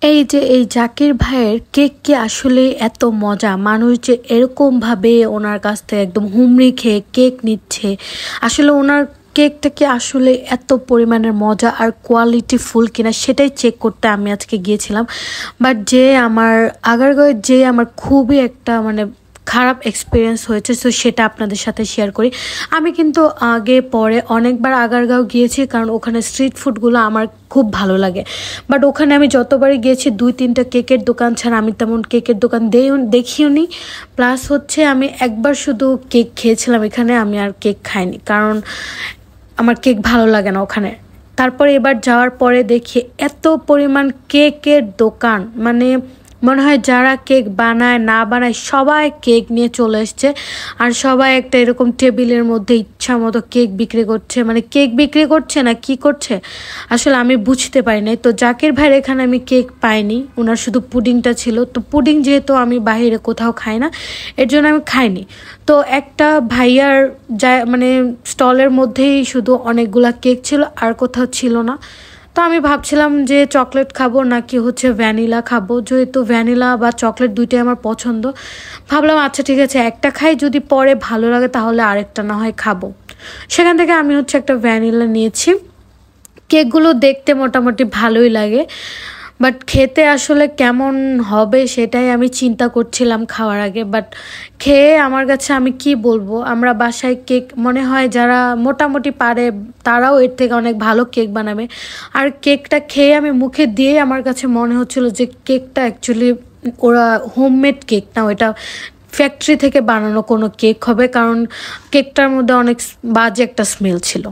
এই যে এই জাকির ভাইয়ের কেক কি আসলে এত মজা, মানুষ যে এরকম ভাবে ওনার কাছ থেকে একদম হুমড়ি খেয়ে কেক নিচ্ছে। আসলে ওনার কেকটা কি আসলে এত পরিমাণের মজা আর কোয়ালিটি ফুল কিনা সেটাই চেক করতে আমি আজকে গিয়েছিলাম। বাট যে আমার আগারগাঁওয়ে যে আমার খুবই একটা মানে খারাপ এক্সপিরিয়েন্স হয়েছে, সো সেটা আপনাদের সাথে শেয়ার করি। আমি কিন্তু আগে পরে অনেকবার আগারগাঁও গিয়েছি, কারণ ওখানে স্ট্রিট ফুডগুলো আমার খুব ভালো লাগে। বাট ওখানে আমি যতবারই গিয়েছি 2-3টা কেকের দোকান ছাড়া আমি তেমন কেকের দোকান দেখিও নি। প্লাস হচ্ছে আমি একবার শুধু কেক খেয়েছিলাম এখানে, আমি আর কেক খাইনি, কারণ আমার কেক ভালো লাগে না ওখানে। তারপরে এবার যাওয়ার পরে দেখি এত পরিমাণ কেকের দোকান, মানে মনে হয় যারা কেক বানায় না বানায় সবাই কেক নিয়ে চলে এসছে। আর সবাই একটা এরকম টেবিলের মধ্যে ইচ্ছা মতো কেক বিক্রি করছে, মানে কেক বিক্রি করছে না কি করছে আসলে আমি বুঝতে পারি নাই। তো জাকির ভাইয়ের এখানে আমি কেক পাইনি, ওনার শুধু পুডিংটা ছিল। তো পুডিং যেহেতু আমি বাইরে কোথাও খাই না, এর জন্য আমি খাইনি। তো একটা ভাইয়ার যা মানে স্টলের মধ্যেই শুধু অনেকগুলা কেক ছিল, আর কোথাও ছিল না। তো আমি ভাবছিলাম যে চকলেট খাবো নাকি হচ্ছে ভ্যানিলা খাবো, যেহেতু ভ্যানিলা বা চকলেট দুইটাই আমার পছন্দ। ভাবলাম আচ্ছা ঠিক আছে, একটা খাই, যদি পরে ভালো লাগে তাহলে আরেকটা না হয় খাবো। সেখান থেকে আমি হচ্ছে একটা ভ্যানিলা নিয়েছি। কেকগুলো দেখতে মোটামুটি ভালোই লাগে, বাট খেতে আসলে কেমন হবে সেটাই আমি চিন্তা করছিলাম খাওয়ার আগে। বাট খেয়ে আমার কাছে আমি কি বলবো, আমরা বাসায় কেক মনে হয় যারা মোটামুটি পারে তারাও এর থেকে অনেক ভালো কেক বানাবে। আর কেকটা খেয়ে আমি মুখে দিয়ে আমার কাছে মনে হচ্ছিল যে কেকটা অ্যাকচুয়ালি ওরা হোমমেড কেক না, ওটা ফ্যাক্টরি থেকে বানানো কোনো কেক হবে, কারণ কেকটার মধ্যে অনেক বাজে একটা স্মেল ছিল।